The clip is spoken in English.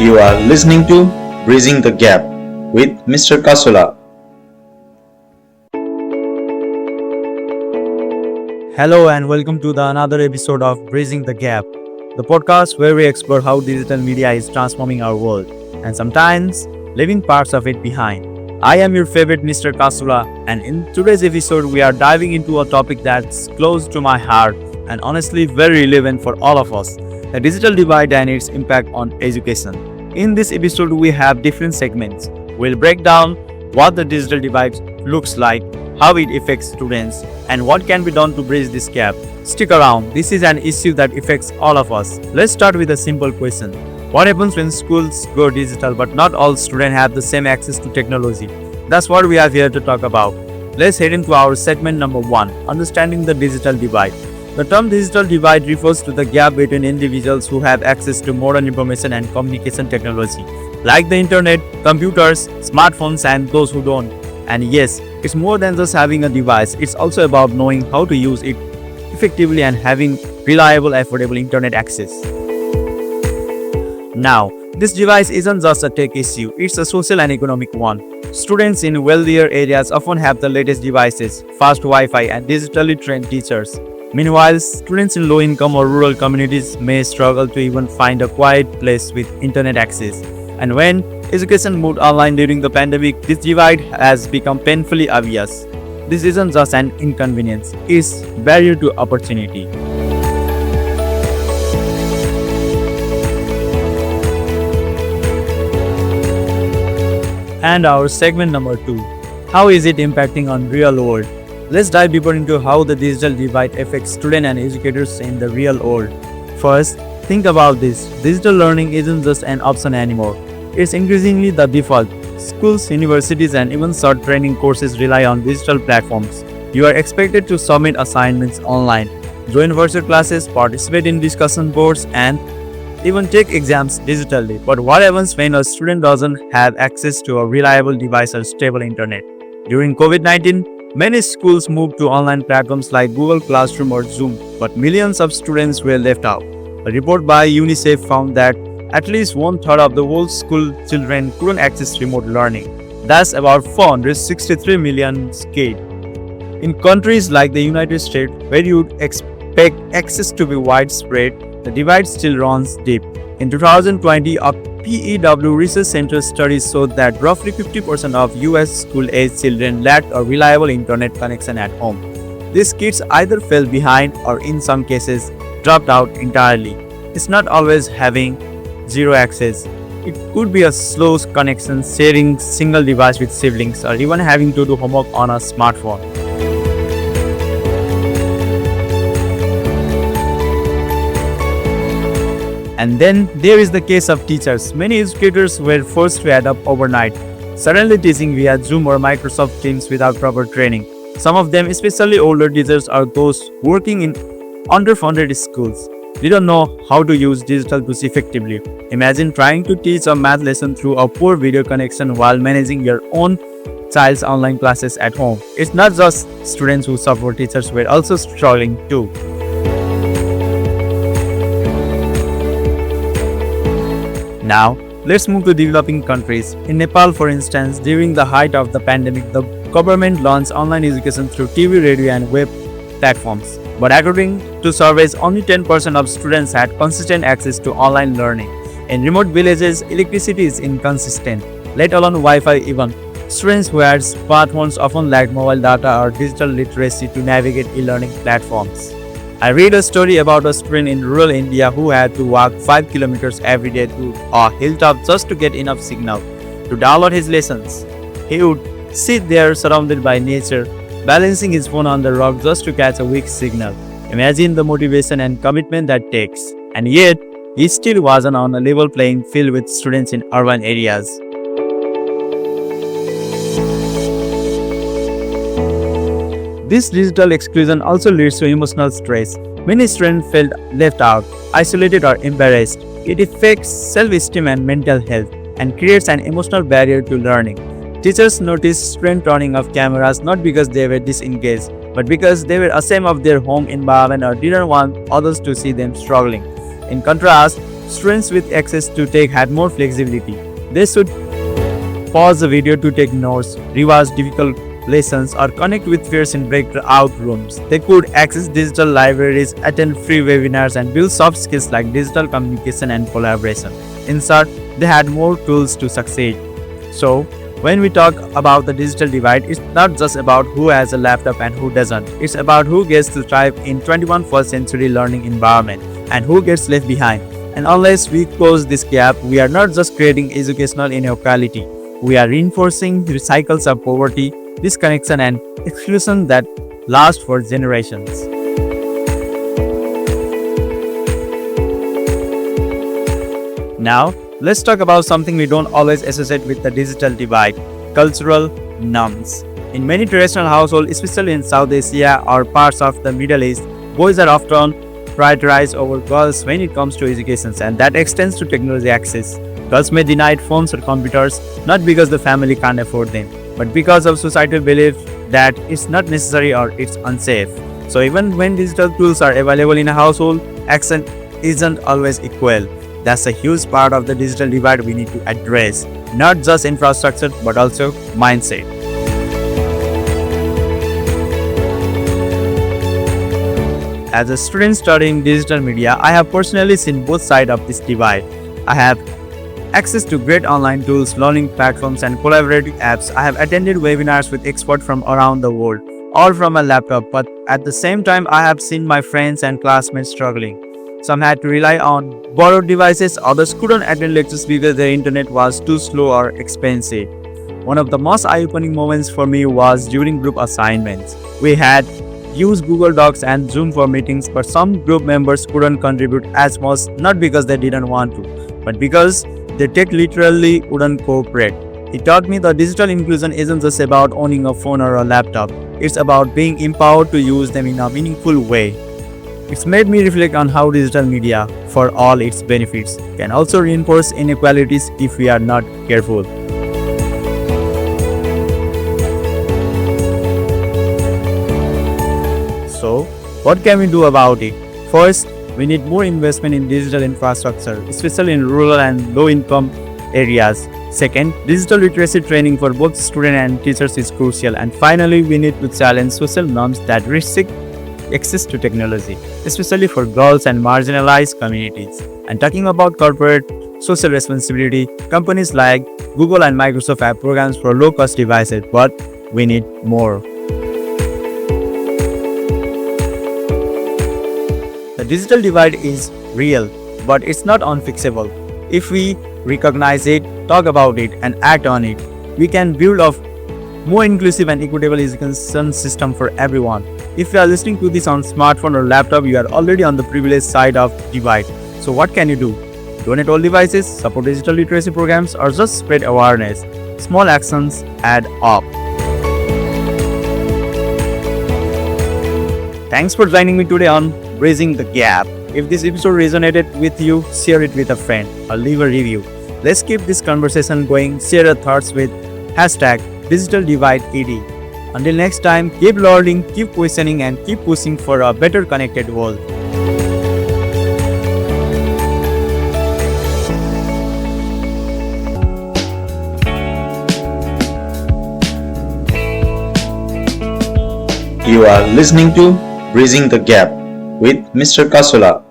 You are listening to Bridging the Gap with Mr. Kasula. Hello and welcome to another episode of Bridging the Gap, the podcast where we explore how digital media is transforming our world and sometimes leaving parts of it behind. I am your favorite Mr. Kasula, and in today's episode we are diving into a topic that's close to my heart and honestly very relevant for all of us: the digital divide and its impact on education. In this episode we have different segments. We'll break down what the digital divide looks like, how it affects students, and what can be done to bridge this gap. Stick around, this is an issue that affects all of us. Let's start with a simple question. What happens when schools go digital but not all students have the same access to technology? That's what we are here to talk about. Let's head into our segment number 1, Understanding the Digital Divide. The term digital divide refers to the gap between individuals who have access to modern information and communication technology, like the internet, computers, smartphones, and those who don't. And yes, it's more than just having a device, it's also about knowing how to use it effectively and having reliable, affordable internet access. Now, this device isn't just a tech issue, it's a social and economic one. Students in wealthier areas often have the latest devices, fast Wi-Fi, and digitally trained teachers. Meanwhile, students in low-income or rural communities may struggle to even find a quiet place with internet access. And when education moved online during the pandemic, this divide has become painfully obvious. This isn't just an inconvenience, it's a barrier to opportunity. And our segment number 2, how is it impacting on real world? Let's dive deeper into how the digital divide affects students and educators in the real world. First, think about this. Digital learning isn't just an option anymore. It's increasingly the default. Schools, universities, and even short training courses rely on digital platforms. You are expected to submit assignments online, join virtual classes, participate in discussion boards, and even take exams digitally. But what happens when a student doesn't have access to a reliable device or stable internet? During COVID-19, many schools moved to online platforms like Google Classroom or Zoom, but millions of students were left out. A report by UNICEF found that at least 1/3 of the world's school children couldn't access remote learning. That's about 463 million kids. In countries like the United States, where you'd expect access to be widespread, the divide still runs deep. In 2020, a PEW Research Center study showed that roughly 50% of US school-aged children lacked a reliable internet connection at home. These kids either fell behind or in some cases dropped out entirely. It's not always having zero access. It could be a slow connection, sharing single device with siblings, or even having to do homework on a smartphone. And then there is the case of teachers. Many educators were forced to adapt overnight, suddenly teaching via Zoom or Microsoft Teams without proper training. Some of them, especially older teachers, are those working in underfunded schools. They don't know how to use digital tools effectively. Imagine trying to teach a math lesson through a poor video connection while managing your own child's online classes at home. It's not just students who suffer, teachers were also struggling too. Now, let's move to developing countries. In Nepal, for instance, during the height of the pandemic, the government launched online education through TV, radio, and web platforms. But according to surveys, only 10% of students had consistent access to online learning. In remote villages, electricity is inconsistent, let alone Wi-Fi even. Students who had smartphones often lacked mobile data or digital literacy to navigate e-learning platforms. I read a story about a student in rural India who had to walk 5 kilometers every day to a hilltop just to get enough signal to download his lessons. He would sit there surrounded by nature, balancing his phone on the rock just to catch a weak signal. Imagine the motivation and commitment that takes. And yet, he still wasn't on a level playing field with students in urban areas. This digital exclusion also leads to emotional stress. Many students felt left out, isolated, or embarrassed. It affects self-esteem and mental health and creates an emotional barrier to learning. Teachers noticed students turning off cameras not because they were disengaged, but because they were ashamed of their home environment or didn't want others to see them struggling. In contrast, students with access to tech had more flexibility. They should pause the video to take notes, revise difficult lessons, or connect with peers in breakout rooms. They could access digital libraries, attend free webinars, and build soft skills like digital communication and collaboration. In short, they had more tools to succeed. So, when we talk about the digital divide, it's not just about who has a laptop and who doesn't. It's about who gets to thrive in 21st century learning environment and who gets left behind. And unless we close this gap, we are not just creating educational inequality. We are reinforcing the cycles of poverty, disconnection, and exclusion that last for generations. Now, let's talk about something we don't always associate with the digital divide: cultural norms. In many traditional households, especially in South Asia or parts of the Middle East, boys are often prioritized over girls when it comes to education, and that extends to technology access. Girls may deny phones or computers not because the family can't afford them, but because of societal belief that it's not necessary or it's unsafe. So even when digital tools are available in a household, access isn't always equal. That's a huge part of the digital divide we need to address, not just infrastructure but also mindset. As a student studying digital media, I have personally seen both sides of this divide. I have access to great online tools, learning platforms, and collaborative apps. I have attended webinars with experts from around the world, all from a laptop, but at the same time, I have seen my friends and classmates struggling. Some had to rely on borrowed devices, others couldn't attend lectures because their internet was too slow or expensive. One of the most eye-opening moments for me was during group assignments. We had used Google Docs and Zoom for meetings, but some group members couldn't contribute as much, not because they didn't want to, but because the tech literally wouldn't cooperate. It taught me that digital inclusion isn't just about owning a phone or a laptop. It's about being empowered to use them in a meaningful way. It's made me reflect on how digital media, for all its benefits, can also reinforce inequalities if we are not careful. So, what can we do about it? First, we need more investment in digital infrastructure, especially in rural and low-income areas. Second, digital literacy training for both students and teachers is crucial. And finally, we need to challenge social norms that restrict access to technology, especially for girls and marginalized communities. And talking about corporate social responsibility, companies like Google and Microsoft have programs for low-cost devices, but we need more. The digital divide is real, but it's not unfixable. If we recognize it, talk about it, and act on it, we can build a more inclusive and equitable education system for everyone. If you are listening to this on smartphone or laptop, you are already on the privileged side of divide. So what can you do? Donate old devices, support digital literacy programs, or just spread awareness. Small actions add up. Thanks for joining me today on Bridging the Gap. If this episode resonated with you, share it with a friend or leave a review. Let's keep this conversation going. Share your thoughts with #DigitalDivideED. Until next time, keep learning, keep questioning, and keep pushing for a better connected world. You are listening to Bridging the Gap with Mr. Kasula.